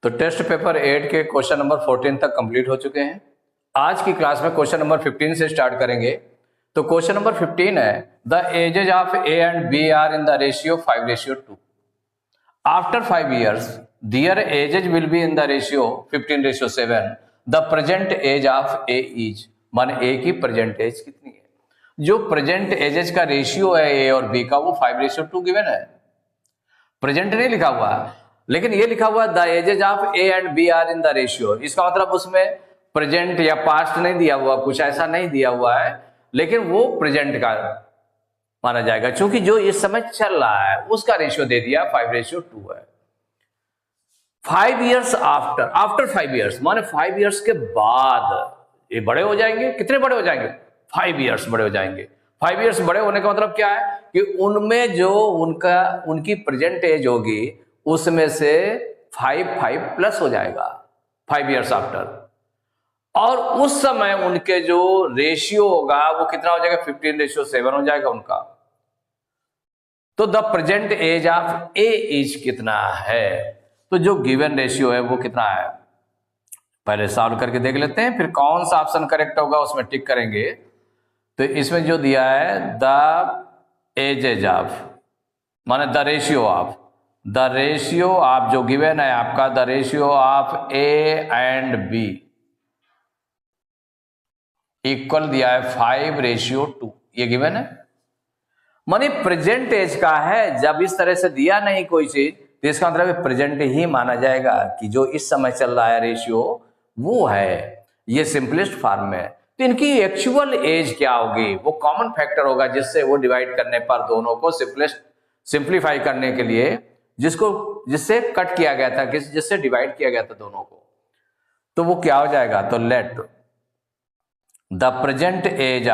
तो test paper 8 के question number 14 तक कंप्लीट हो चुके हैं। आज की क्लास में क्वेश्चन नंबर 15 से स्टार्ट करेंगे। तो क्वेश्चन नंबर 15 है, the ages of A and B are in the ratio 5:2। After 5 years their ages will be in the ratio 15:7। The present age of A is, मान A की present as कितनी है। जो present edges का ratio है ए और B का, वो 5:2 गिवन है। प्रेजेंट नहीं लिखा हुआ है, लेकिन ये लिखा हुआ है the ages of A and B are in the ratio. इसका मतलब उसमें प्रेजेंट या पास्ट नहीं दिया हुआ, कुछ ऐसा नहीं दिया हुआ है, लेकिन वो प्रेजेंट का माना जाएगा, क्योंकि जो इस समय चल रहा है उसका रेशियो दे दिया 5:2 है। 5 years आफ्टर 5 years माने 5 years के बाद ये बड़े हो जाएंगे। कितने बड़े हो जाएंगे? 5 years बड़े हो जाएंगे। 5 years बड़े होने का मतलब क्या है कि उनमें जो उनकी प्रेजेंट एज होगी उसमें से 5 प्लस हो जाएगा 5 years आफ्टर, और उस समय उनके जो रेशियो होगा वो कितना हो जाएगा? 15:7 हो जाएगा उनका। तो the present age of A is कितना है? तो जो गिवन रेशियो है वो कितना है, पहले सॉल्व करके देख लेते हैं, फिर कौन सा ऑप्शन करेक्ट होगा उसमें टिक करेंगे। तो इसमें जो दिया है द एजेज ऑफ माने द रेशियो ऑफ जो गिवन है आपका, the ratio of A and B equal दिया है 5:2, ये गिवन है। माने प्रेजेंट एज का है। जब इस तरह से दिया नहीं कोई चीज तो इसका मतलब प्रेजेंट ही माना जाएगा कि जो इस समय चल रहा है रेशियो वो है। ये सिंपलेस्ट फॉर्म में। तो इनकी एक्चुअल एज क्या होगी? वो कॉमन फैक्टर होगा जिससे वो डिवाइड करने पर दोनों को सिंप्लीफाई करने के लिए जिससे कट किया गया था, जिससे डिवाइड किया गया था दोनों को, तो वो क्या हो जाएगा? तो let the present age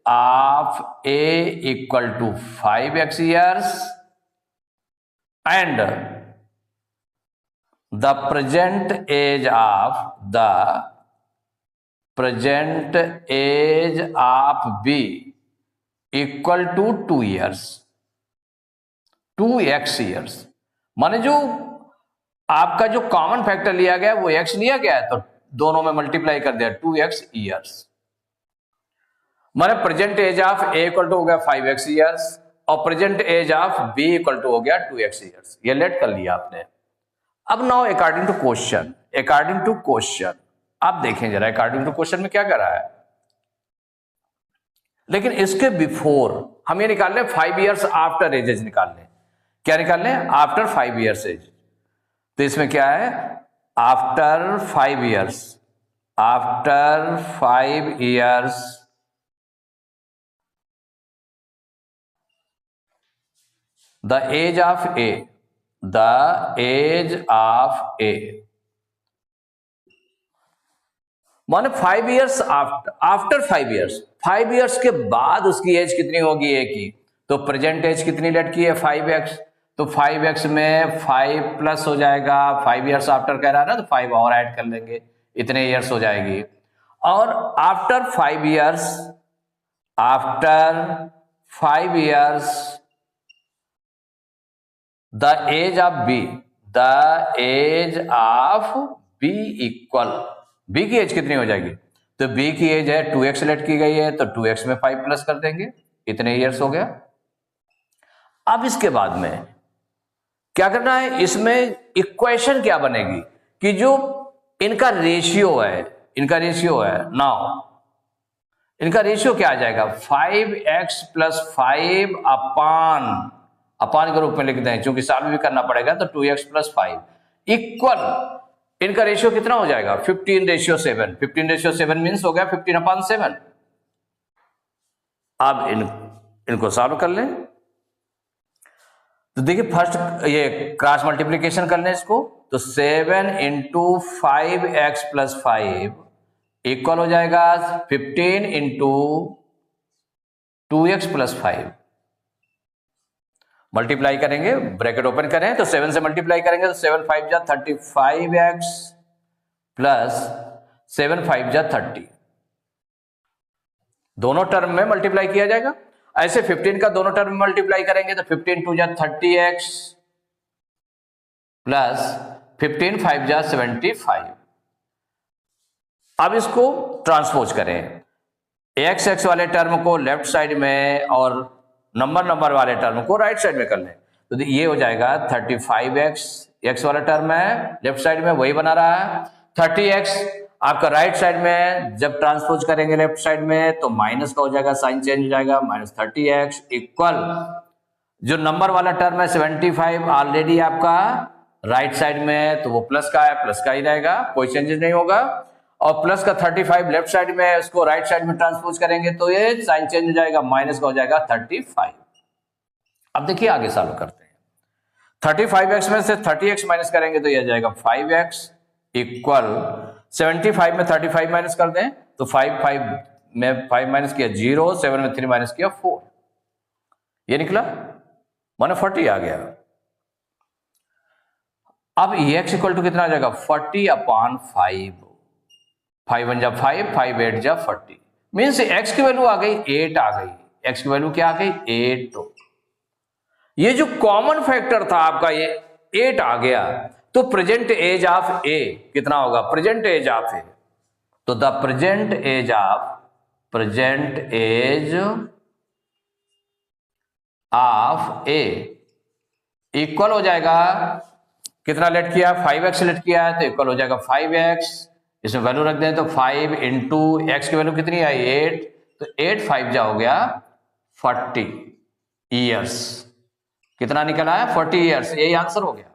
of A equal to 5x years and the present age of B equal to 2 years 2x years। माने जो आपका जो कॉमन फैक्टर लिया गया वो x लिया गया है, तो दोनों में मल्टीप्लाई कर दिया 2x years। माने present age of A equal to हो गया 5x years और present age of B equal to हो गया 2x years। ये लेट कर लिया आपने। अब नाउ अकॉर्डिंग टू क्वेश्चन आप देखें जरा, अकॉर्डिंग टू क्वेश्चन में क्या कर रहा है। लेकिन इसके बिफोर हम ये निकाल लें 5 years आफ्टर एजेज निकाल लें। क्या निकाल लें? After 5 years age. तो इसमें क्या है? After 5 years the age of a माने 5 years आफ्टर 5 years के बाद उसकी एज कितनी होगी ए की? तो प्रेजेंट एज कितनी लेट की है? 5x। तो 5x में 5 प्लस हो जाएगा, 5 years आफ्टर कह रहा है ना, तो 5 और ऐड कर लेंगे, इतने ईयर्स हो जाएगी। और after 5 years the age of B equal, B की एज कितनी हो जाएगी? तो बी की एज है 2x लेट की गई है, तो 2x में 5 प्लस कर देंगे, इतने ईयर्स हो गया। अब इसके बाद में क्या करना है? इसमें इक्वेशन क्या बनेगी कि जो इनका रेशियो है नाउ इनका रेशियो क्या आ जाएगा? 5x + 5 अपान के रूप में लिख दें, क्योंकि सॉल्व भी करना पड़ेगा, तो 2x + 5 इक्वल इनका रेशियो कितना हो जाएगा? 15:7। 15:7 मीन्स हो गया 15/7। अब इनको सॉल्व कर लें। तो देखिए फर्स्ट ये क्रॉस मल्टीप्लीकेशन कर लें इसको, तो 7 × 5x + 5 इक्वल हो जाएगा 15 × 2x + 5। मल्टीप्लाई करेंगे, ब्रैकेट ओपन करें तो 7 से मल्टीप्लाई करेंगे तो 7 × 5 = 35x + 7 × 5 = 30, दोनों टर्म में मल्टीप्लाई किया जाएगा। ऐसे 15 का दोनों टर्म मल्टीप्लाई करेंगे तो 15 टू जा 30x प्लस 15 5 जा 75। अब इसको ट्रांसपोज करें, एक्स एक्स वाले टर्म को लेफ्ट साइड में और नंबर वाले टर्म को राइट साइड में कर लें तो ये हो जाएगा 35x, एक्स वाला टर्म है लेफ्ट साइड में वही बना रहा है, 30x आपका राइट साइड में जब ट्रांसपोज करेंगे लेफ्ट साइड में तो माइनस का हो जाएगा, साइन चेंज हो जाएगा, माइनस 30x इक्वल जो नंबर वाला टर्म है 75 ऑलरेडी आपका राइट साइड में तो वो प्लस का है, प्लस का ही रहेगा, कोई चेंजेस नहीं होगा। और प्लस का 35 लेफ्ट साइड में उसको राइट साइड में ट्रांसपोज करेंगे तो ये साइन चेंज हो जाएगा, माइनस का हो जाएगा 35। अब देखिए आगे सॉल्व करते हैं, 35x में से 30x माइनस करेंगे तो यह जाएगा 5x इक्वल 75 में 35 माइनस कर दें तो 5 में 5 माइनस किया 0, 7 में 3 माइनस किया 4, ये निकला माने 40 आ गया। अब x इक्वल टू कितना आ जाएगा 40/5, 5 1 जा 5, 5 8 जा 40, मीन्स x की वैल्यू आ गई 8 आ गई, x की वैल्यू क्या आ गई 8। ये जो कॉमन फैक्टर था आपका ये 8 आ गया तो प्रेजेंट एज ऑफ ए कितना होगा, प्रेजेंट एज ऑफ ए, तो the present age of A equal हो जाएगा, कितना लेट किया 5x लेट किया है तो इक्वल हो जाएगा 5x, इसमें वैल्यू रख दें तो 5 इंटू एक्स की वैल्यू कितनी आई 8, तो 8 5 जा हो गया 40 ईयर्स, कितना निकला है 40 ईयर्स, यही आंसर हो गया।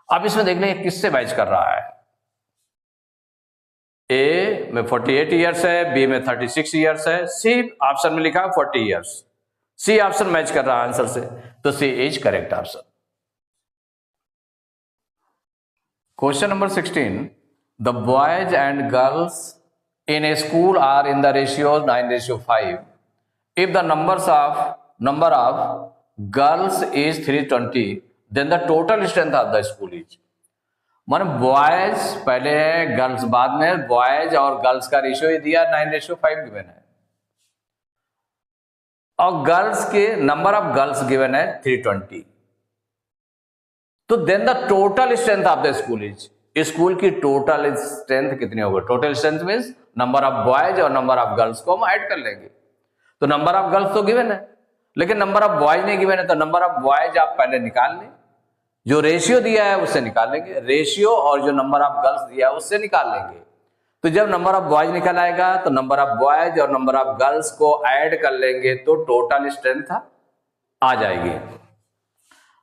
अब इसमें देख लें किससे मैच कर रहा है, ए में 48 ईयर्स है, बी में 36 ईयर्स है, सी ऑप्शन में लिखा 40 ईयर्स, सी ऑप्शन मैच कर रहा है आंसर से, तो C is correct option. Question number 16, the boys and girls in a school are in the ratio 9:5, if the number of girls is 320 then the total strength of the school is, माने boys पहले है girls बाद में, boys और girls का ratio ये दिया 9:5 given है और गर्ल्स के नंबर ऑफ गर्ल्स गिवन है 320, तो then the total strength of the school is, school की टोटल स्ट्रेंथ कितनी होगी, total strength means number of boys और नंबर ऑफ गर्ल्स को हम ऐड कर लेंगे, तो नंबर ऑफ गर्ल्स तो गिवन है लेकिन नंबर ऑफ बॉयज नहीं गिवन है, तो नंबर ऑफ बॉयज आप पहले निकाल लें, जो रेशियो दिया है उससे निकाल लेंगे, रेशियो और जो नंबर ऑफ गर्ल्स दिया है उससे निकाल लेंगे, तो जब नंबर ऑफ बॉयज निकल आएगा तो नंबर ऑफ बॉयज और नंबर ऑफ गर्ल्स को ऐड कर लेंगे तो टोटल स्ट्रेंथ आ जाएगी।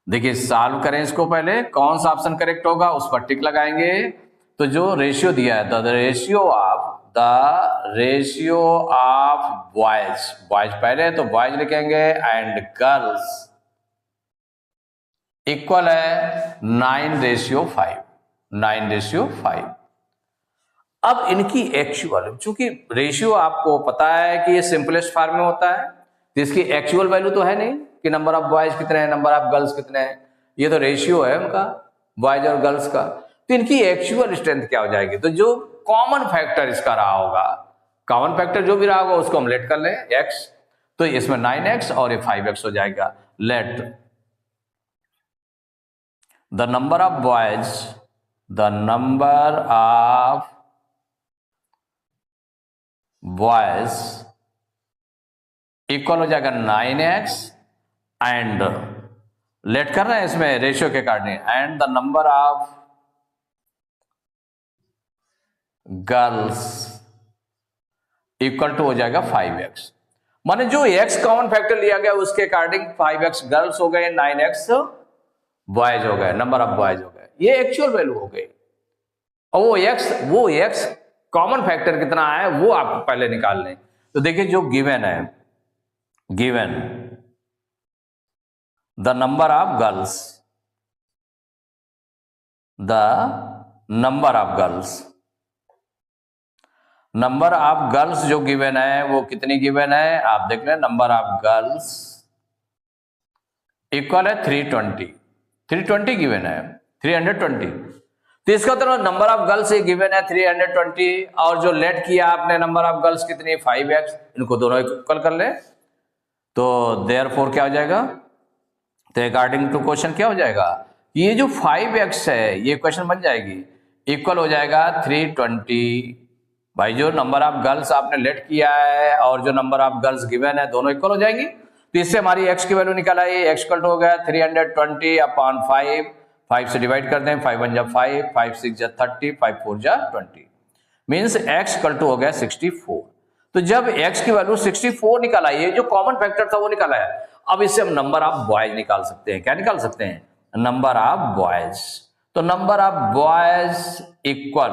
देखिए सॉल्व करें इसको, पहले कौन सा ऑप्शन करेक्ट होगा उस पर टिक लगाएंगे, तो जो रेशियो दिया है द रेशियो ऑफ बॉयज पहले तो बॉयज लिखेंगे एंड गर्ल्स इक्वल है 9:5। अब इनकी एक्चुअल, चूंकि रेशियो आपको पता है कि ये सिंपलेस्ट फॉर्म में होता है तो इसकी एक्चुअल वैल्यू तो है नहीं कि नंबर ऑफ बॉयज कितने हैं नंबर ऑफ गर्ल्स कितने हैं, ये तो रेशियो है उनका बॉयज और गर्ल्स का, तो इनकी एक्चुअल स्ट्रेंथ क्या हो जाएगी, तो जो कॉमन फैक्टर इसका रहा होगा, कॉमन फैक्टर जो भी रहा होगा उसको हम लेट कर लें x, तो इसमें 9x और ये 5x हो जाएगा। Let the number of boys equal हो जाएगा 9x एंड लेट कर रहे हैं इसमें रेशियो के according, and the number of girls equal to हो जाएगा 5x, माने जो x कॉमन फैक्टर लिया गया उसके अकॉर्डिंग 5x गर्ल्स हो गए, 9x बॉयज हो गए, नंबर ऑफ बॉयज हो गए, ये एक्चुअल वैल्यू हो गई। और वो x कॉमन फैक्टर कितना है वो आप पहले निकाल लें, तो देखिए जो गिवन है, given the number of girls जो गिवन है वो कितनी गिवन है आप देख लें, नंबर ऑफ गर्ल्स इक्वल है 320 गिवन है 320, तो इसका तो नंबर ऑफ गर्ल्स गिवन है 320 और जो लेट किया आपने नंबर ऑफ गर्ल्स कितनी 5x, इनको दोनों इक्वल कर ले, तो देयरफॉर क्या हो जाएगा, तो अकॉर्डिंग टू क्वेश्चन क्या हो जाएगा, ये जो 5x है ये क्वेश्चन बन जाएगी इक्वल हो जाएगा 320। भाई जो नंबर ऑफ गर्ल्स आपने लेट किया है और जो नंबर ऑफ गर्ल्स गिवन है दोनों इक्वल हो जाएंगी। तो इससे हमारी x की वैल्यू निकल आई, x इक्वल हो गया 320 अपॉन 5, 5 से डिवाइड कर दें, 5 1 जा 5, 5 6 जा 30, 5 4 जा 20, मीन्स x इक्वल हो गया 64। तो जब x की वैल्यू 64 निकल आई है, जो कॉमन फैक्टर था वो निकल आया, अब इससे हम नंबर ऑफ बॉयज निकाल सकते हैं। क्या निकाल सकते हैं, नंबर ऑफ बॉयज। तो number of boys equal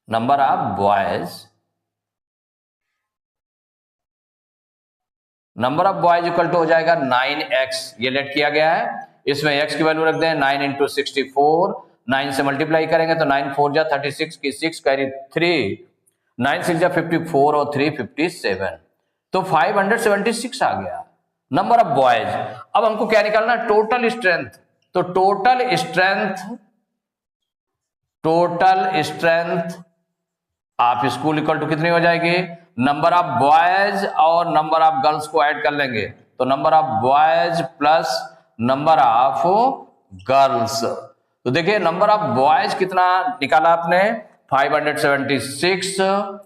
number of boys, number of boys equal to हो जाएगा 9x, ये लेट किया गया है, इसमें x की वैल्यू रख दें 9 इंटू 64, 9 से मल्टीप्लाई करेंगे तो 9 4 जा 36 की 6 कैरी 3, 9 6 जा 54 और 3 57, तो 576 आ गया नंबर ऑफ बॉयज। अब हमको क्या निकालना है, टोटल स्ट्रेंथ। तो total strength of school equal to कितनी हो जाएगी, नंबर ऑफ बॉयज और नंबर ऑफ गर्ल्स को ऐड कर लेंगे, तो number of boys plus number of girls. तो देखिए नंबर ऑफ बॉयज कितना निकाला आपने 576,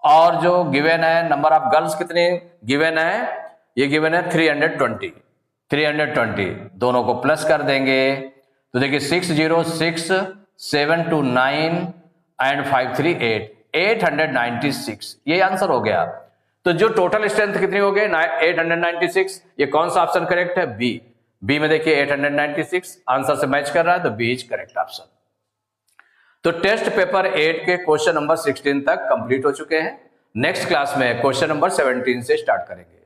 और जो गिवन है नंबर ऑफ गर्ल्स कितनी गिवन है, ये गिवन है 320, दोनों को प्लस कर देंगे। तो देखिए 606 729 एंड 538 896, ये आंसर हो गया। तो जो टोटल स्ट्रेंथ कितनी हो गई 896, ये कौन सा ऑप्शन करेक्ट है, बी में देखिए 896 आंसर से मैच कर रहा है, तो बी इज करेक्ट ऑप्शन। तो टेस्ट पेपर 8 के क्वेश्चन नंबर 16 तक कंप्लीट हो चुके हैं। नेक्स्ट क्लास में क्वेश्चन नंबर 17 से स्टार्ट करेंगे।